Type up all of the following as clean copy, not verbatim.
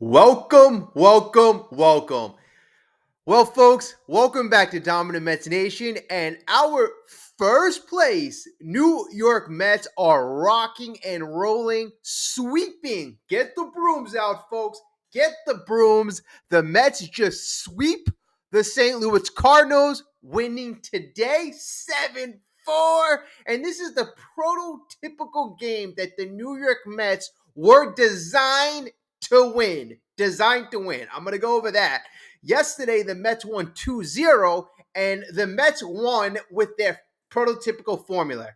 Welcome, welcome, welcome. Well, folks, welcome back to Dominant Mets Nation. And our first place New York Mets are rocking and rolling, sweeping. Get the brooms out, folks. Get the brooms. The Mets just sweep the St. Louis Cardinals, winning today 7-4. And this is the prototypical game that the New York Mets were designed to win. Designed to win. I'm going to go over that. Yesterday, the Mets won 2-0, and the Mets won with their prototypical formula.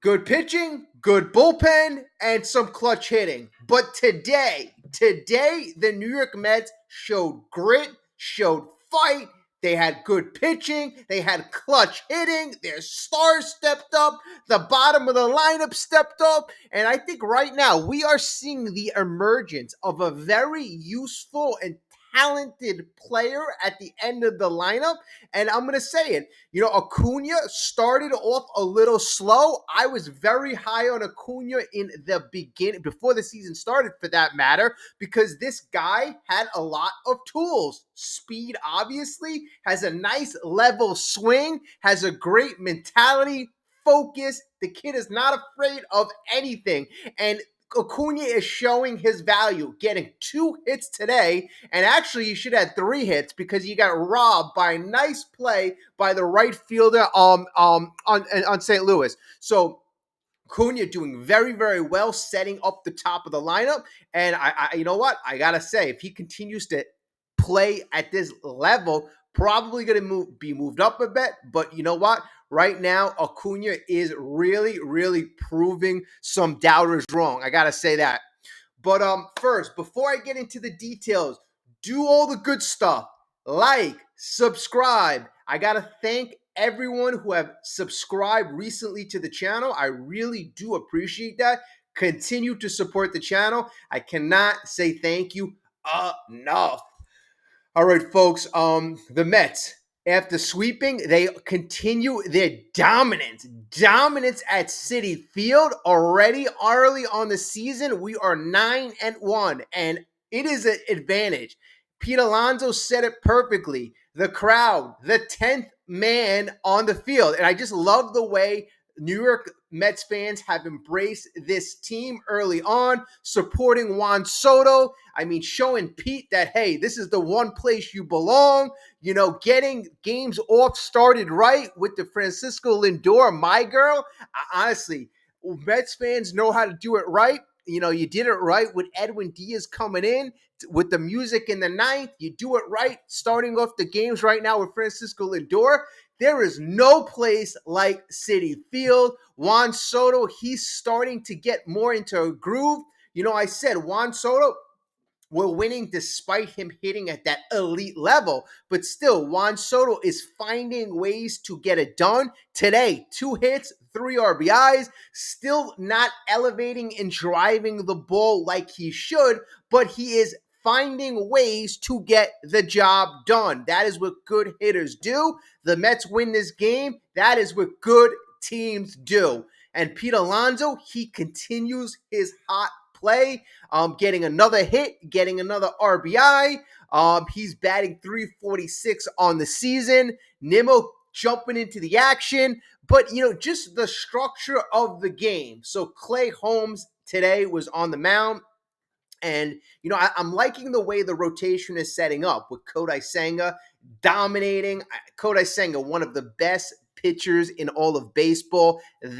Good pitching, good bullpen, and some clutch hitting. But today, the New York Mets showed grit, showed fight. They had good pitching. They had clutch hitting. Their stars stepped up. The bottom of the lineup stepped up. And I think right now we are seeing the emergence of a very useful and talented player at the end of the lineup. And I'm going to say it. Acuna started off a little slow. I was very high on Acuna in the beginning, before the season started for that matter, because this guy had a lot of tools. Speed, obviously, has a nice level swing, has a great mentality, focus. The kid is not afraid of anything. And Acuna is showing his value, getting 2 hits today, and actually he should have 3 hits because he got robbed by a nice play by the right fielder on St. Louis. So Acuna doing very, very well, setting up the top of the lineup. And I you know what? I gotta say, if he continues to play at this level, probably going to be moved up a bit. But you know what? Right now, Acuna is really, really proving some doubters wrong. I got to say that. But first, before I get into the details, do all the good stuff. Like, subscribe. I got to thank everyone who have subscribed recently to the channel. I really do appreciate that. Continue to support the channel. I cannot say thank you enough. All right, folks. The Mets, after sweeping, they continue their dominance at Citi Field already early on the season. We are 9-1, and it is an advantage. Pete Alonso said it perfectly. The crowd, the 10th man on the field, and I just love the way New York Mets fans have embraced this team early on, supporting Juan Soto. I mean, showing Pete that, hey, this is the one place you belong. Getting games off started right with the Francisco Lindor, my girl. Honestly, Mets fans know how to do it right. You did it right with Edwin Diaz coming in with the music in the ninth. You do it right starting off the games right now with Francisco Lindor. There is no place like Citi Field. Juan Soto, he's starting to get more into a groove. I said Juan Soto, we're winning despite him hitting at that elite level. But still, Juan Soto is finding ways to get it done. Today, 2 hits, 3 RBIs, still not elevating and driving the ball like he should, but he is finding ways to get the job done. That is what good hitters do. The Mets win this game. That is what good teams do. And Pete Alonso, he continues his hot play, getting another hit, getting another RBI. He's batting .346 on the season. Nimmo jumping into the action. But, just the structure of the game. So Clay Holmes today was on the mound. And, I'm liking the way the rotation is setting up with Kodai Senga dominating. Kodai Senga, one of the best pitchers in all of baseball. You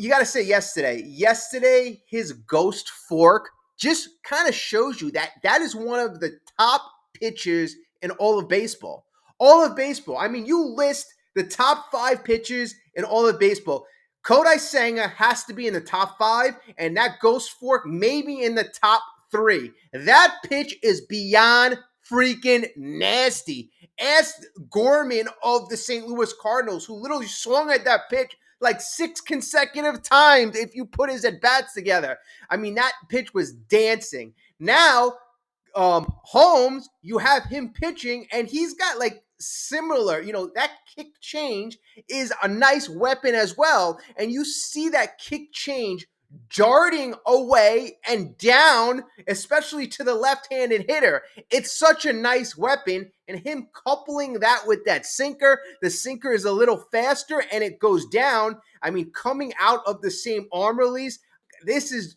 got to say yesterday, his ghost fork just kind of shows you that is one of the top pitchers in all of baseball. All of baseball. I mean, you list the top 5 pitchers in all of baseball. Kodai Senga has to be in the top 5, and that ghost fork maybe in the top 3. That pitch is beyond freaking nasty. Ask Gorman of the St. Louis Cardinals, who literally swung at that pitch like 6 consecutive times if you put his at-bats together. I mean, that pitch was dancing. Now, Holmes, you have him pitching, and he's got like similar, that kick change is a nice weapon as well. And you see that kick change darting away and down, especially to the left-handed hitter. It's such a nice weapon, and him coupling that with that sinker, the sinker is a little faster and it goes down. I mean, coming out of the same arm release, this is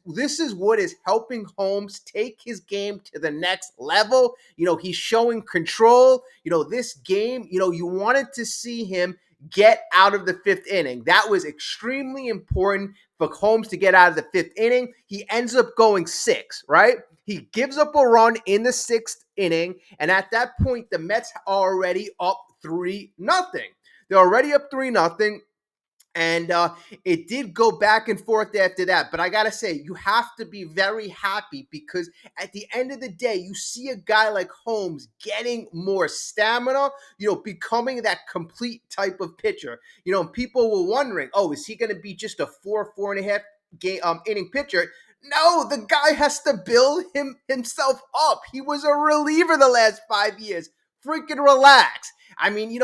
what is helping Holmes take his game to the next level. He's showing control. This game, you wanted to see him get out of the fifth inning. That was extremely important for Holmes to get out of the fifth inning. He ends up going six, right? He gives up a run in the sixth inning, and at that point, the Mets are already up 3-0. They're already up 3-0. And it did go back and forth after that. But I got to say, you have to be very happy because at the end of the day, you see a guy like Holmes getting more stamina, becoming that complete type of pitcher. People were wondering, oh, is he going to be just a 4.5 game inning pitcher? No, the guy has to build himself up. He was a reliever the last 5 years. Freaking relax. I mean,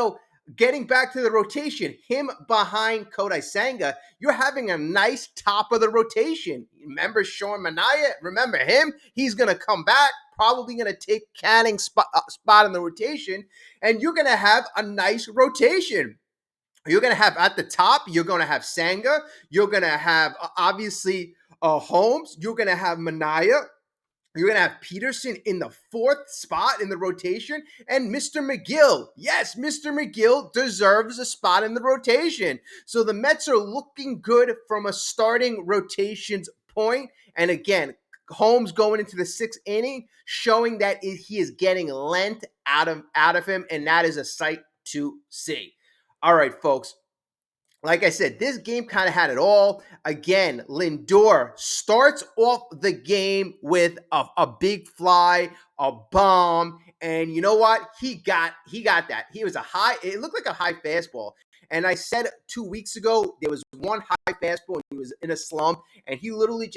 getting back to the rotation, him behind Kodai Senga, you're having a nice top of the rotation. Remember Sean Manaea? Remember him? He's going to come back, probably going to take Canning's spot in the rotation, and you're going to have a nice rotation. You're going to have at the top, you're going to have Senga. You're going to have, obviously, Holmes. You're going to have Manaea. You're going to have Peterson in the fourth spot in the rotation, and Mr. McGill. Yes, Mr. McGill deserves a spot in the rotation. So the Mets are looking good from a starting rotations point. And again, Holmes going into the sixth inning, showing that he is getting length out of him, and that is a sight to see. All right, folks. Like I said, this game kind of had it all. Again, Lindor starts off the game with a big fly, a bomb, and you know what? He got that. It looked like a high fastball. And I said 2 weeks ago, there was one high fastball and he was in a slump, and he literally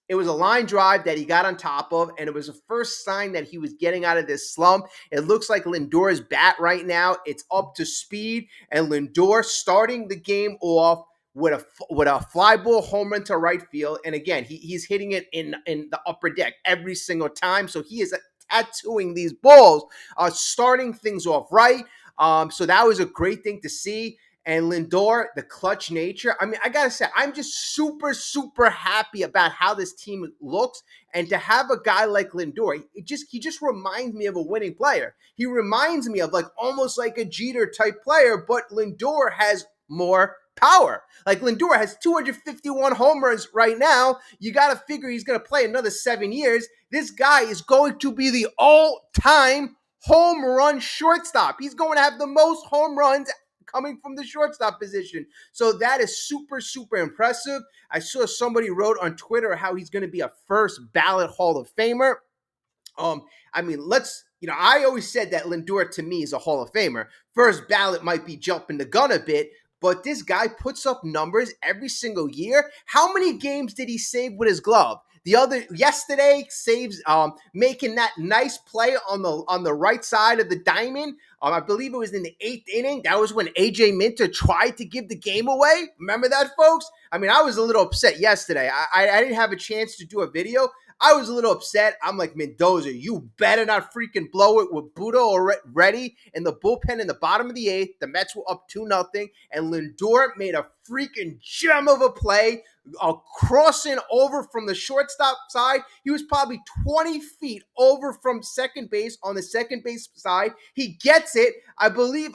it was a line drive that he got on top of, and it was the first sign that he was getting out of this slump. It looks like Lindor's bat right now, it's up to speed, and Lindor starting the game off with a fly ball home run to right field. And again, he's hitting it in the upper deck every single time, so he is tattooing these balls, starting things off right. So that was a great thing to see. And Lindor, the clutch nature. I mean, I got to say, I'm just super, super happy about how this team looks. And to have a guy like Lindor, he just reminds me of a winning player. He reminds me of almost like a Jeter type player, but Lindor has more power. Like Lindor has 251 home runs right now. You got to figure he's going to play another 7 years. This guy is going to be the all-time home run shortstop. He's going to have the most home runs coming from the shortstop position. So that is super, super impressive. I saw somebody wrote on Twitter how he's going to be a first ballot Hall of Famer. I mean, I always said that Lindor to me is a Hall of Famer. First ballot might be jumping the gun a bit, but this guy puts up numbers every single year. How many games did he save with his glove? Yesterday, saves making that nice play on the right side of the diamond. I believe it was in the 8th inning. That was when AJ Minter tried to give the game away. Remember that, folks? I mean, I was a little upset yesterday. I didn't have a chance to do a video. I was a little upset. I'm like, Mendoza, you better not freaking blow it with Budo already in the bullpen in the bottom of the 8th. The Mets were up 2-0, and Lindor made a freaking gem of a play, crossing over from the shortstop side. He was probably 20 feet over from second base on the second base side. He gets it. I believe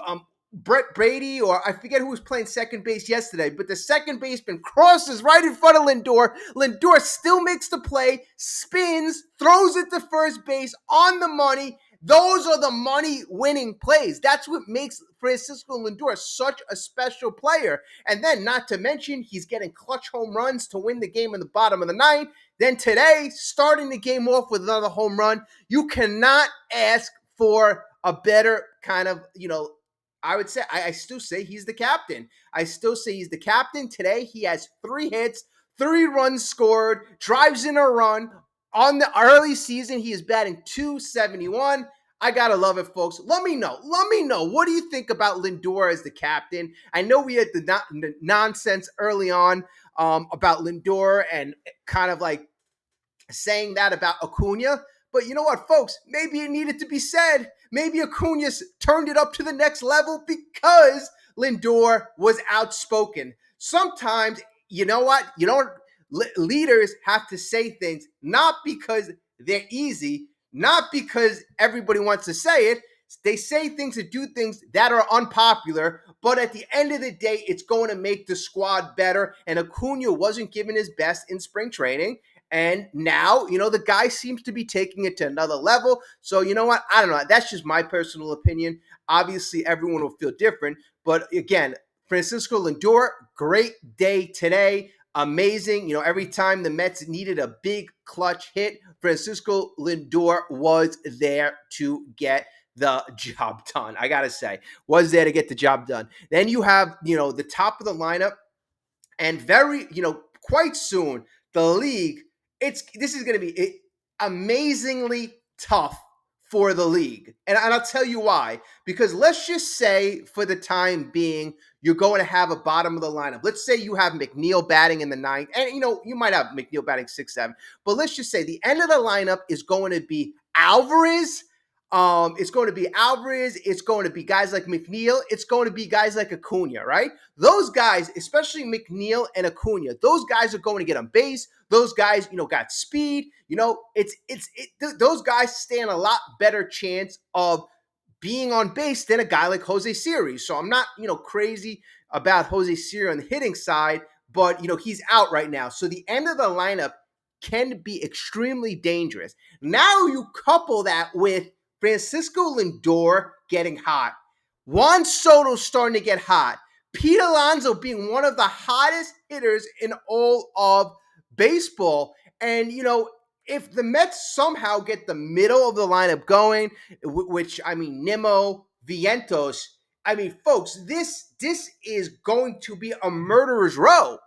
Brett Brady, or I forget who was playing second base yesterday, but the second baseman crosses right in front of Lindor. Lindor still makes the play, spins, throws it to first base on the money. Those are the money-winning plays. That's what makes Francisco Lindor such a special player. And then, not to mention, he's getting clutch home runs to win the game in the bottom of the ninth. Then today, starting the game off with another home run. You cannot ask for a better kind of, I would say, I still say he's the captain. I still say he's the captain. Today, he has 3 hits, 3 runs scored, drives in a run. On the early season, he is batting .271. I gotta love it, folks. Let me know. What do you think about Lindor as the captain? I know we had the nonsense early on about Lindor and kind of like saying that about Acuna. But you know what, folks? Maybe it needed to be said. Maybe Acuna turned it up to the next level because Lindor was outspoken. Sometimes, you know what? You don't. Leaders have to say things not because they're easy, not because everybody wants to say it. They say things and do things that are unpopular, but at the end of the day, it's going to make the squad better. And Acuna wasn't giving his best in spring training. And now, the guy seems to be taking it to another level. So, you know what? I don't know. That's just my personal opinion. Obviously, everyone will feel different. But again, Francisco Lindor, great day today. Amazing. Every time the Mets needed a big clutch hit, Francisco Lindor was there to get the job done. I got to say, was there to get the job done. Then you have, the top of the lineup and quite soon, the league, this is going to be amazingly tough for the league. And I'll tell you why. Because let's just say for the time being, you're going to have a bottom of the lineup. Let's say you have McNeil batting in the ninth. And, you might have McNeil batting 6, 7. But let's just say the end of the lineup is going to be Alvarez. It's going to be Alvarez. It's going to be guys like McNeil. It's going to be guys like Acuna, right? Those guys, especially McNeil and Acuna, those guys are going to get on base. Those guys, got speed. Those guys stand a lot better chance of being on base than a guy like Jose Siri. So I'm not, crazy about Jose Siri on the hitting side, but, he's out right now. So the end of the lineup can be extremely dangerous. Now you couple that with Francisco Lindor getting hot, Juan Soto starting to get hot, Pete Alonso being one of the hottest hitters in all of baseball. And, if the Mets somehow get the middle of the lineup going, which, Nimmo, Vientos, folks, this is going to be a murderer's row.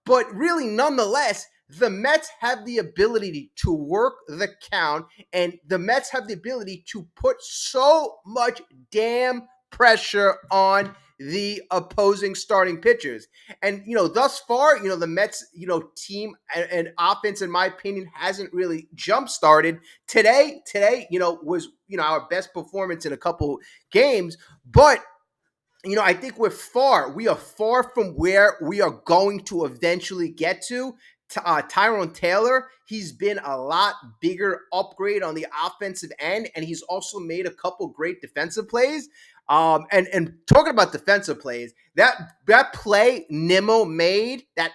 But really, nonetheless, the Mets have the ability to work the count, and the Mets have the ability to put so much damn pressure on the opposing starting pitchers. And, thus far, the Mets, team and offense, in my opinion, hasn't really jump-started. Today, was, our best performance in a couple games, but I think we are far from where we are going to eventually get to. Tyrone Taylor, he's been a lot bigger upgrade on the offensive end, and he's also made a couple great defensive plays. And talking about defensive plays, that play Nimmo made, that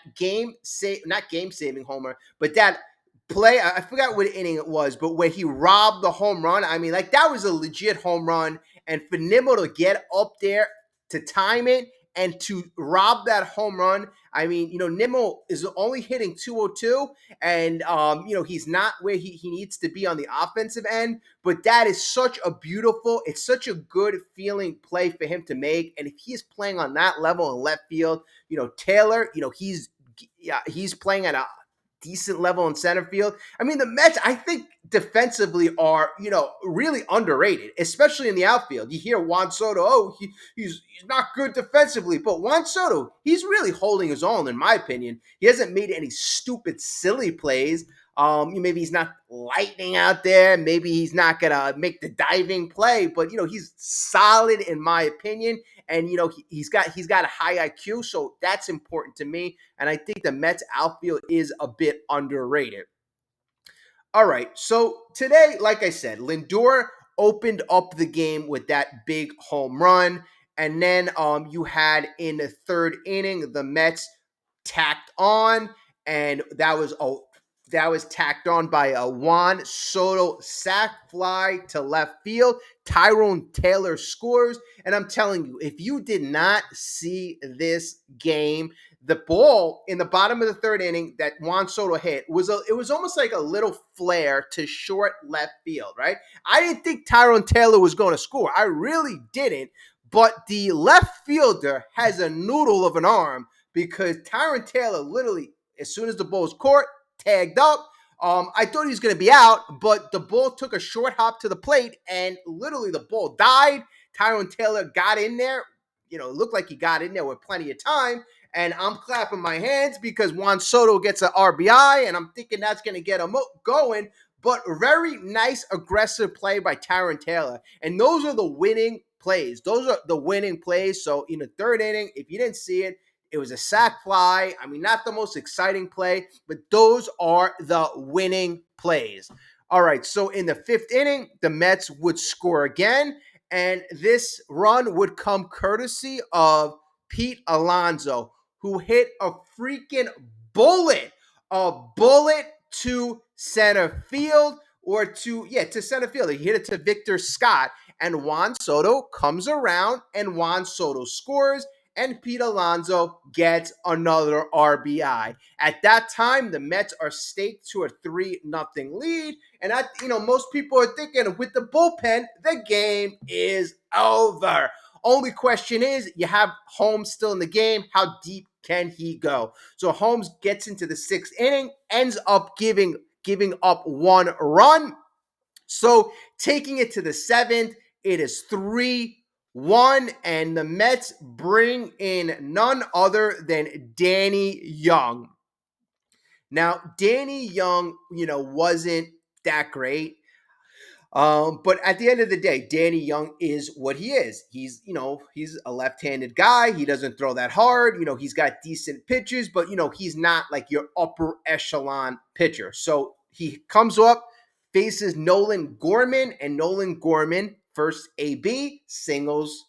not game saving homer, but that play, I forgot what inning it was, but where he robbed the home run. That was a legit home run, and for Nimmo to get up there to time it and to rob that home run. Nimmo is only hitting 202, and he's not where he needs to be on the offensive end. But that is it's such a good feeling play for him to make. And if he's playing on that level in left field, Taylor, he's playing at a decent level in center field. The Mets, I think, defensively are, really underrated, especially in the outfield. You hear Juan Soto, he's not good defensively, but Juan Soto, he's really holding his own, in my opinion. He hasn't made any stupid, silly plays. Maybe he's not lightning out there. Maybe he's not going to make the diving play, but, he's solid, in my opinion. And, he's got a high IQ, so that's important to me. And I think the Mets outfield is a bit underrated. All right, so today, like I said, Lindor opened up the game with that big home run. And then you had in the third inning, the Mets tacked on, and that was tacked on by a Juan Soto sac fly to left field. Tyrone Taylor scores. And I'm telling you, if you did not see this game, the ball in the bottom of the third inning that Juan Soto hit it was almost like a little flare to short left field, right? I didn't think Tyrone Taylor was going to score. I really didn't. But the left fielder has a noodle of an arm, because Tyrone Taylor literally, as soon as the ball was caught, tagged up. I thought he was going to be out, but the ball took a short hop to the plate, and literally the ball died. Tyrone Taylor got in there. It looked like he got in there with plenty of time, And I'm clapping my hands because Juan Soto gets an RBI, and I'm thinking that's going to get him going. But very nice aggressive play by Tyron Taylor. And those are the winning plays. Those are the winning plays. So in the third inning, if you didn't see it, it was a sac fly. I mean, not the most exciting play, but those are the winning plays. All right, so in the fifth inning, the Mets would score again, and this run would come courtesy of Pete Alonso, who hit a bullet to center field, or to center field. He hit it to Victor Scott, and Juan Soto comes around, and Juan Soto scores, and Pete Alonso gets another RBI. At that time, the Mets are staked to a 3-0 lead, and most people are thinking with the bullpen, the game is over. Only question is, you have Holmes still in the game. How deep can he go? So Holmes gets into the sixth inning, ends up giving up one run. So taking it to the seventh, it is 3-1, and the Mets bring in none other than Danny Young. Now, Danny Young, wasn't that great. But at the end of the day, Danny Young is what he is. He's a left-handed guy. He doesn't throw that hard. He's got decent pitches, but he's not like your upper echelon pitcher. So he comes up, faces Nolan Gorman, and Nolan Gorman, first AB, singles,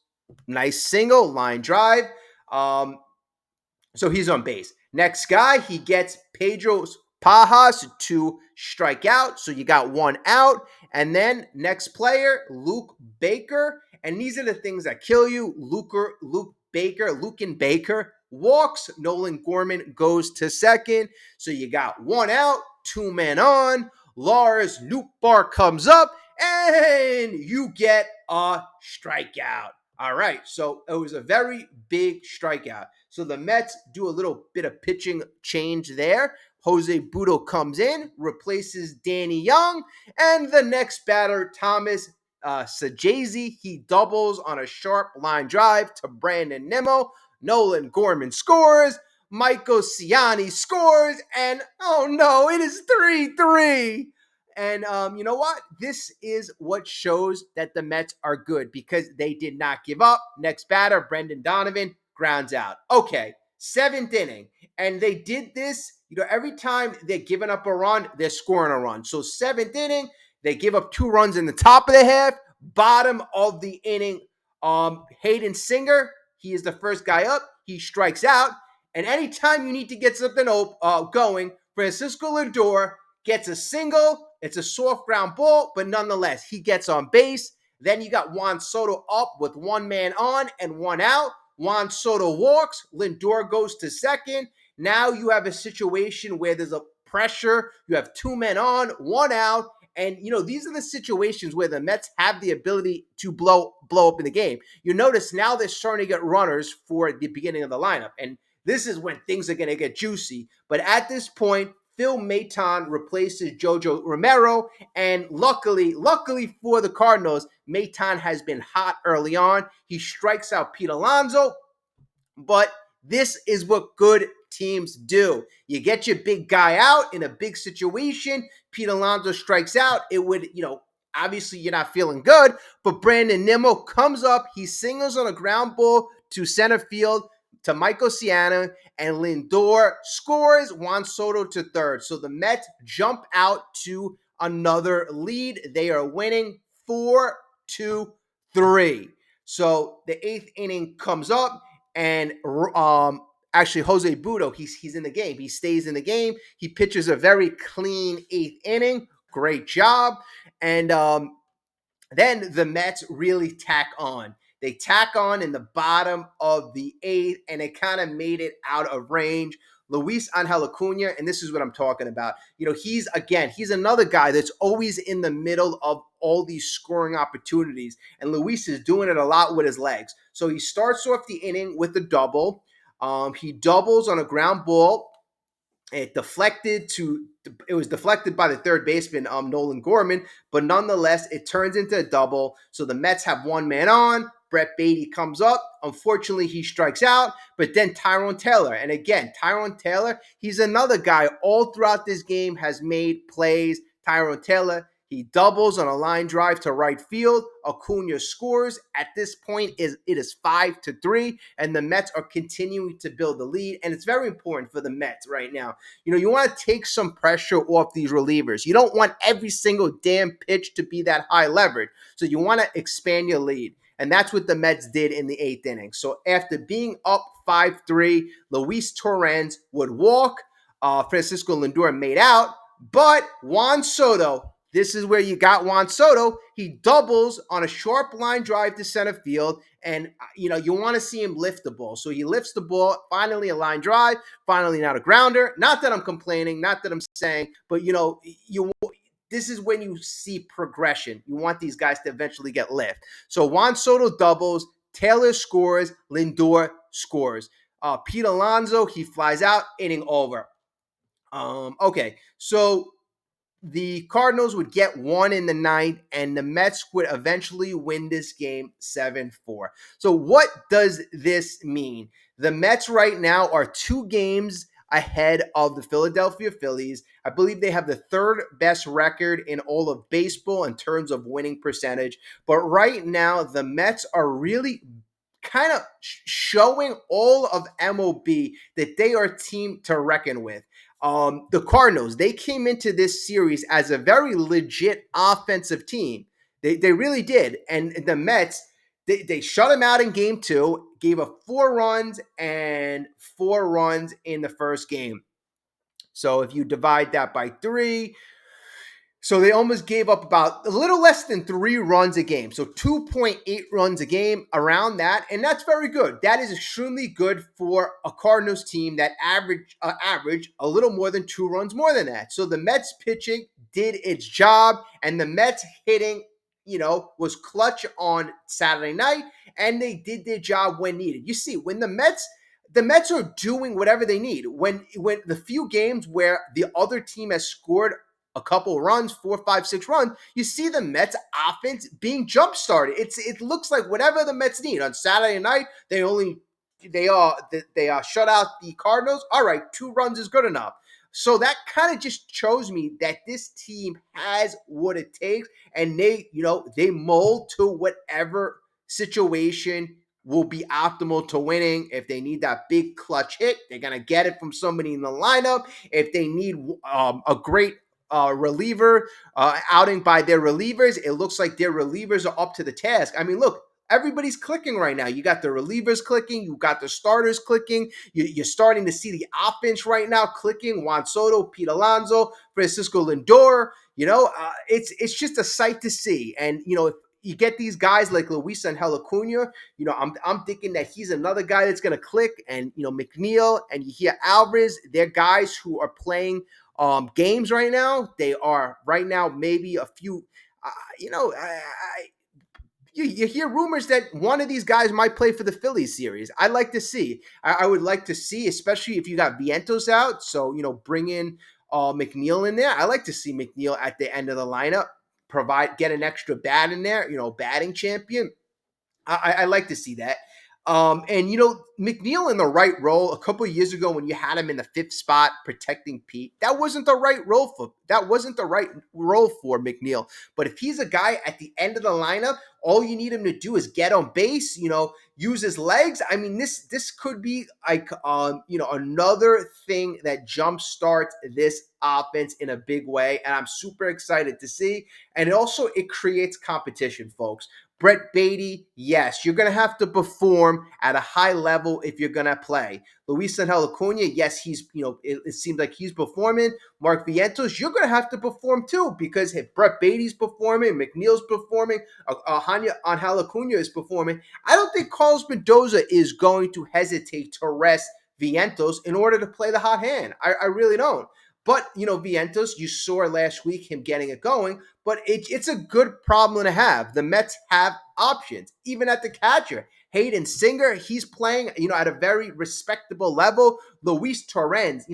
nice single, line drive. So he's on base. Next guy, he gets Pedro Pajas to strike out. So you got one out. And then next player, Luke Baker. And these are the things that kill you. Luke Baker walks. Nolan Gorman goes to second. So you got one out, two men on. Lars Nootbaar comes up, and you get a strikeout. All right, so it was a very big strikeout. So the Mets do a little bit of pitching change there. Jose Butto comes in, replaces Danny Young, and the next batter, Thomas Sajazi, he doubles on a sharp line drive to Brandon Nimmo. Nolan Gorman scores. Michael Ciani scores, and oh no, it is 3-3. And you know what? This is what shows that the Mets are good, because they did not give up. Next batter, Brendan Donovan, grounds out. Okay, seventh inning. And they did this, every time they're giving up a run, they're scoring a run. So seventh inning, they give up 2 runs in the top of the half. Bottom of the inning, Hayden Singer, he is the first guy up. He strikes out. And anytime you need to get something going, Francisco Lindor gets a single. It's a soft ground ball, but nonetheless, he gets on base. Then you got Juan Soto up with 1 man on and 1 out. Juan Soto walks. Lindor goes to second. Now you have a situation where there's a pressure. You have 2 men on, 1 out. And, these are the situations where the Mets have the ability to blow up in the game. You notice now they're starting to get runners for the beginning of the lineup. And this is when things are going to get juicy. But at this point, Phil Maton replaces Jojo Romero, and luckily for the Cardinals, Maton has been hot early on. He strikes out Pete Alonso, but this is what good teams do. You get your big guy out in a big situation. Pete Alonso strikes out. It would, obviously you're not feeling good, but Brandon Nimmo comes up. He singles on a ground ball to center field to Michael Ciani, and Lindor scores. Juan Soto to third. So the Mets jump out to another lead. They are winning 4-3. So the eighth inning comes up, and actually Jose Butto, he's in the game. He stays in the game. He pitches a very clean eighth inning. Great job. And then the Mets really tack on. They tack on in the bottom of the eighth, and it kind of made it out of range. Luis Angel Acuna, and this is what I'm talking about. He's another guy that's always in the middle of all these scoring opportunities, and Luis is doing it a lot with his legs. So he starts off the inning with a double. He doubles on a ground ball, It was deflected by the third baseman, Nolan Gorman, but nonetheless, it turns into a double. So the Mets have one man on. Brett Beatty comes up. Unfortunately, he strikes out, but then Tyrone Taylor. And again, Tyrone Taylor, he's another guy all throughout this game has made plays. Tyrone Taylor, he doubles on a line drive to right field. Acuna scores. At this point, it is 5-3, and the Mets are continuing to build the lead. And it's very important for the Mets right now. You want to take some pressure off these relievers. You don't want every single damn pitch to be that high leverage. So you want to expand your lead. And that's what the Mets did in the eighth inning. So after being up 5-3, Luis Torrens would walk. Francisco Lindor made out. But Juan Soto, this is where you got Juan Soto. He doubles on a sharp line drive to center field. And, you want to see him lift the ball. So he lifts the ball, finally a line drive, finally not a grounder. Not that I'm complaining, not that I'm saying, but, this is when you see progression. You want these guys to eventually get lift. So Juan Soto doubles, Taylor scores, Lindor scores. Pete Alonso, he flies out, inning over. Okay, so the Cardinals would get one in the ninth, and the Mets would eventually win this game 7-4. So what does this mean? The Mets right now are 2 games ahead of the Philadelphia Phillies. I believe they have the third best record in all of baseball in terms of winning percentage. But right now, the Mets are really kind of showing all of MLB that they are a team to reckon with. The Cardinals, they came into this series as a very legit offensive team. They really did. And the Mets, they shut them out in game 2, gave up 4 runs and 4 runs in the first game. So if you divide that by 3, so they almost gave up about a little less than 3 runs a game. So 2.8 runs a game, around that. And that's very good. That is extremely good for a Cardinals team that average a little more than 2 runs more than that. So the Mets pitching did its job, and the Mets hitting, was clutch on Saturday night, and they did their job when needed. You see, when the Mets are doing whatever they need. When the few games where the other team has scored a couple runs, 4, 5, 6 runs, you see the Mets offense being jump started. It looks like whatever the Mets need. On Saturday night, they shut out the Cardinals. All right, 2 runs is good enough. So that kind of just shows me that this team has what it takes, and they mold to whatever situation will be optimal to winning. If they need that big clutch hit, they're going to get it from somebody in the lineup. If they need a great reliever outing by their relievers, it looks like their relievers are up to the task. I mean, look, everybody's clicking right now. You got the relievers clicking. You got the starters clicking. You're starting to see the offense right now clicking. Juan Soto, Pete Alonso, Francisco Lindor. It's just a sight to see. And, if you get these guys like Luis Acuna, I'm thinking that he's another guy that's going to click. And, McNeil and you hear Alvarez, they're guys who are playing games right now. They are right now maybe a few, you hear rumors that one of these guys might play for the Phillies series. I'd like to see. I would like to see, especially if you got Vientos out. So, bring in McNeil in there. I like to see McNeil at the end of the lineup, get an extra bat in there, batting champion. I like to see that. And McNeil in the right role a couple of years ago when you had him in the 5th spot protecting Pete, that wasn't the right role for McNeil. But if he's a guy at the end of the lineup, all you need him to do is get on base, use his legs. I mean, this could be like another thing that jumpstarts this offense in a big way, and I'm super excited to see. And it creates competition, folks. Brett Beatty, yes, you're going to have to perform at a high level if you're going to play. Luis Acuna, yes, it seems like he's performing. Mark Vientos, you're going to have to perform too, because if Brett Beatty's performing, McNeil's performing, Angel Acuna is performing, I don't think Carlos Mendoza is going to hesitate to rest Vientos in order to play the hot hand. I really don't. But, Vientos, you saw last week him getting it going, but it's a good problem to have. The Mets have options, even at the catcher. Hayden Singer, he's playing, at a very respectable level. Luis Torrens,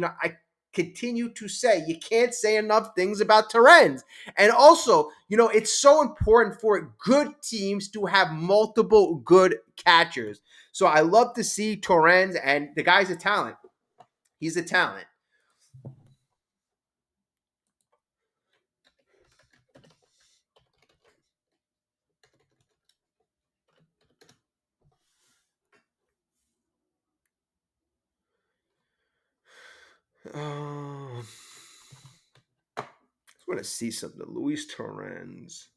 continue to say. You can't say enough things about Torrens. And also, it's so important for good teams to have multiple good catchers. So I love to see Torrens, and the guy's a talent. He's a talent. I just want to see something. Luis Torrens.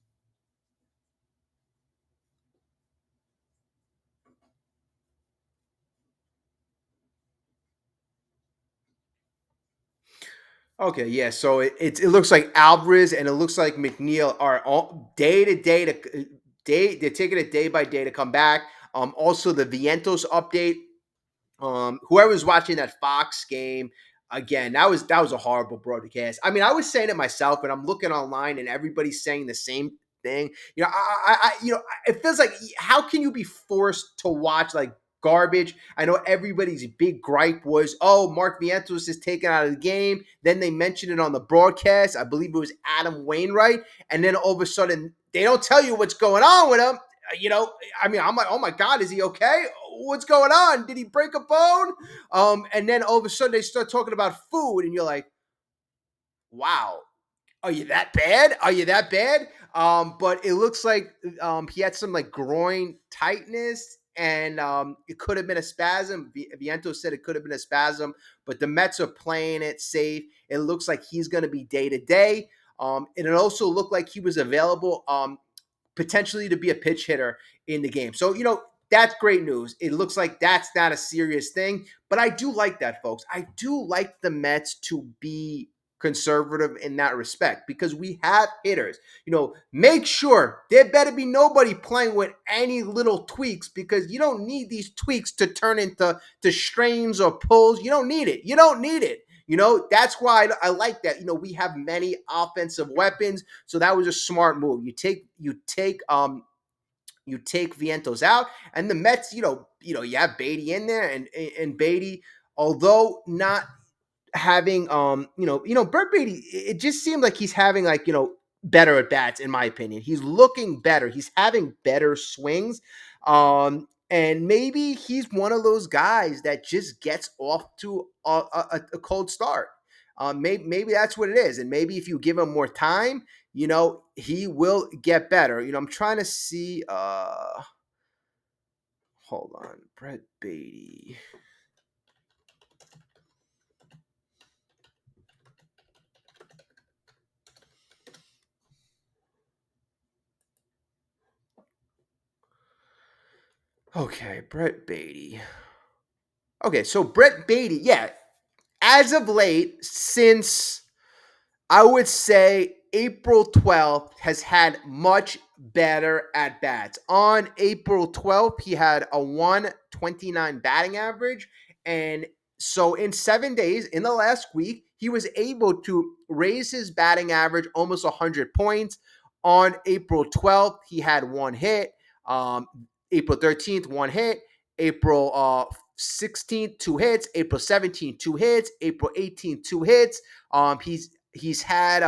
Okay, yeah. So it looks like Alvarez and it looks like McNeil are all day to day to day. They're taking it day by day to come back. Also the Vientos update. Whoever's watching that Fox game again, that was a horrible broadcast. I mean, I was saying it myself, and I'm looking online, and everybody's saying the same thing. It feels like how can you be forced to watch like garbage? I know everybody's big gripe was, oh, Mark Vientos is taken out of the game. Then they mentioned it on the broadcast. I believe it was Adam Wainwright, and then all of a sudden they don't tell you what's going on with him. I mean, I'm like, oh my God, is he okay? What's going on? Did he break a bone? And then all of a sudden they start talking about food, and you're like, wow, are you that bad? Are you that bad? But it looks like he had some like groin tightness, and it could have been a spasm. Viento said it could have been a spasm, but the Mets are playing it safe. It looks like he's going to be day to day. And it also looked like he was available. Potentially to be a pitch hitter in the game. So, that's great news. It looks like that's not a serious thing, but I do like that, folks. I do like the Mets to be conservative in that respect because we have hitters. Make sure there better be nobody playing with any little tweaks because you don't need these tweaks to turn into strains or pulls. You don't need it. You don't need it. That's why I like that. We have many offensive weapons, so that was a smart move. You take Vientos out, and the Mets. You have Beatty in there, and Beatty, although not having Brett Beatty, it just seemed like he's having like better at bats in my opinion. He's looking better. He's having better swings. And maybe he's one of those guys that just gets off to a cold start. Maybe that's what it is. And maybe if you give him more time, he will get better. I'm trying to see. Hold on, Brett Beatty. Okay, Brett Beatty. Okay, so Brett Beatty, yeah, as of late, since I would say April 12th, has had much better at bats. On April 12th, he had a 129 batting average. And so in 7 days, in the last week, he was able to raise his batting average almost 100 points. On April 12th, he had one hit. April 13th, one hit. April 16th, two hits. April 17th, two hits. April 18th, two hits. He's had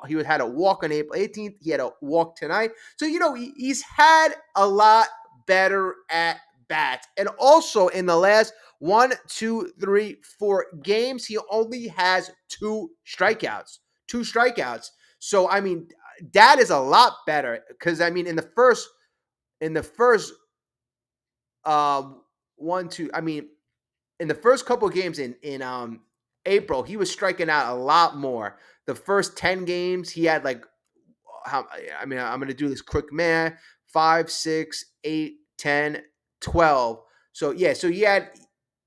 he had a walk on April 18th. He had a walk tonight. So he's had a lot better at bats. And also in the last 1, 2, 3, 4 games, he only has two strikeouts. Two strikeouts. So I mean, that is a lot better because I mean in the first 1, 2. I mean, in the first couple of games in April, he was striking out a lot more. The first 10 games, he had like how I mean, I'm gonna do this quick math: 5, 6, 8, 10, 12. So yeah, so he had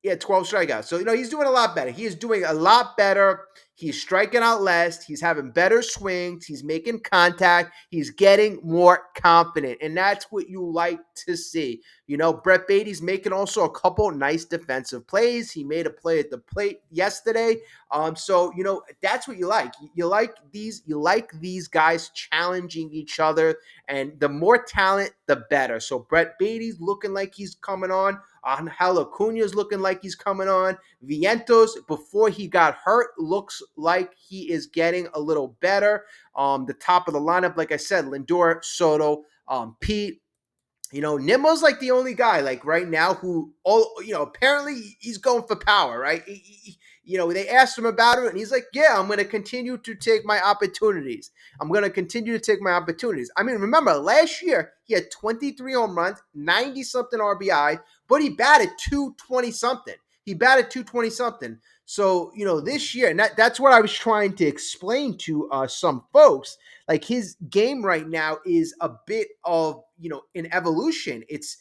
12 strikeouts. So he's doing a lot better. He is doing a lot better. He's striking out less. He's having better swings. He's making contact. He's getting more confident. And that's what you like to see. Brett Beatty's making also a couple nice defensive plays. He made a play at the plate yesterday. So that's what you like. You like these guys challenging each other, and the more talent, the better. So Brett Beatty's looking like he's coming on. Angel Acuna is looking like he's coming on. Vientos, before he got hurt, looks like he is getting a little better. The top of the lineup, like I said, Lindor, Soto, Pete. Nimmo's like the only guy like right now who apparently he's going for power, right? They asked him about it and he's like, yeah, I'm going to continue to take my opportunities. I'm going to continue to take my opportunities. I mean, remember last year he had 23 home runs, 90 something RBI, but he batted 220 something. He batted 220 something. So, this year, and that's what I was trying to explain to some folks. Like his game right now is a bit of, an evolution. It's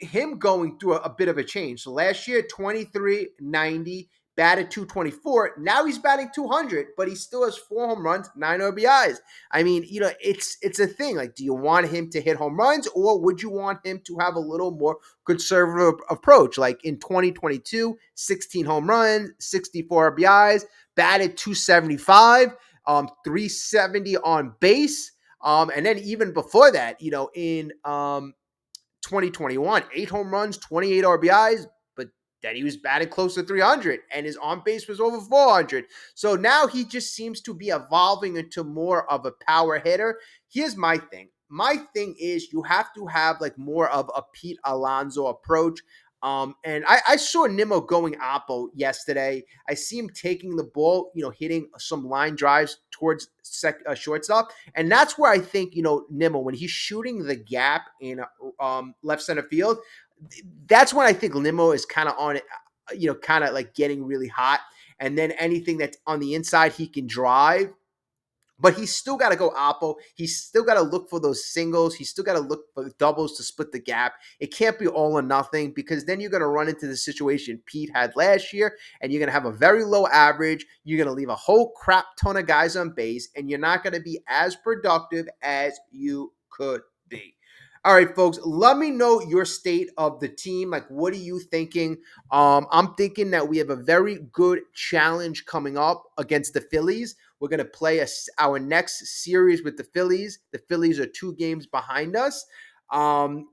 him going through a bit of a change. So last year, 23, 90, batted 224. Now he's batting 200, but he still has 4 home runs, 9 RBIs. I mean, it's a thing. Like, do you want him to hit home runs or would you want him to have a little more conservative approach? Like in 2022, 16 home runs, 64 RBIs, batted 275. 370 on base. And then even before that, in 2021, 8 home runs, 28 RBIs, but then he was batting close to 300 and his on base was over 400. So now he just seems to be evolving into more of a power hitter. Here's my thing. My thing is you have to have like more of a Pete Alonso approach. And I saw Nimmo going oppo yesterday. I see him taking the ball, hitting some line drives towards shortstop. And that's where I think, Nimmo, when he's shooting the gap in left center field, that's when I think Nimmo is kind of on it, kind of like getting really hot. And then anything that's on the inside, he can drive. But he's still got to go oppo. He's still got to look for those singles. He's still got to look for doubles to split the gap. It can't be all or nothing because then you're going to run into the situation Pete had last year and you're going to have a very low average. You're going to leave a whole crap ton of guys on base and you're not going to be as productive as you could be. All right, folks, let me know your state of the team. Like, what are you thinking? I'm thinking that we have a very good challenge coming up against the Phillies. We're going to play our next series with the Phillies. The Phillies are 2 games behind us. I've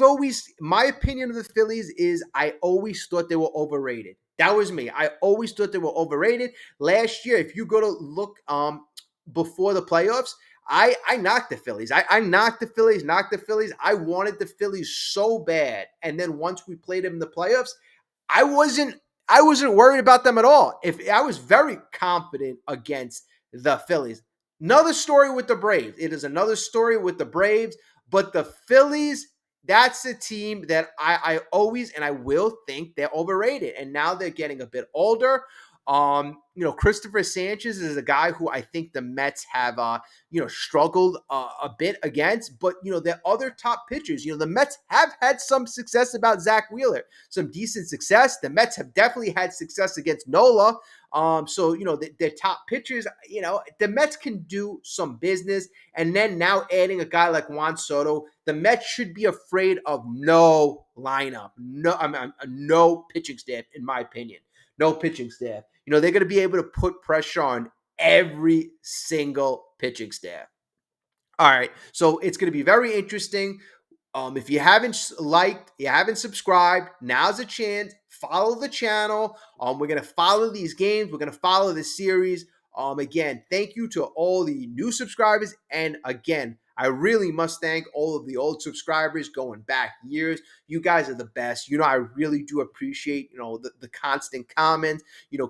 always, my opinion of the Phillies is I always thought they were overrated. That was me. I always thought they were overrated. Last year, if you go to look before the playoffs, I knocked the Phillies. I knocked the Phillies. I wanted the Phillies so bad. And then once we played them in the playoffs, I wasn't worried about them at all. If I was very confident against the Phillies. Another story with the Braves. It is another story with the Braves, but the Phillies, that's a team that I always and I will think they're overrated. And now they're getting a bit older. Christopher Sanchez is a guy who I think the Mets have, struggled a bit against. But, their other top pitchers, the Mets have had some success about Zach Wheeler, some decent success. The Mets have definitely had success against Nola. Their top pitchers, the Mets can do some business. And then now adding a guy like Juan Soto, the Mets should be afraid of no lineup, no pitching staff, in my opinion. No pitching staff. They're going to be able to put pressure on every single pitching staff. All right. So it's going to be very interesting. If you haven't liked, you haven't subscribed, now's a chance. Follow the channel. We're going to follow these games. We're going to follow this series. Again, thank you to all the new subscribers. And again, I really must thank all of the old subscribers going back years. You guys are the best. I really do appreciate, the constant comments,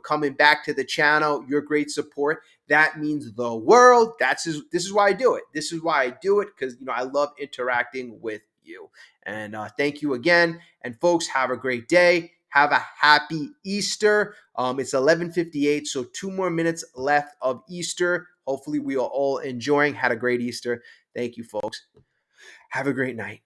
coming back to the channel, your great support. That means the world. This is why I do it. This is why I do it because, I love interacting with you. And thank you again. And folks, have a great day. Have a happy Easter. It's 11:58, so 2 more minutes left of Easter. Hopefully we are all enjoying. Had a great Easter. Thank you, folks. Have a great night.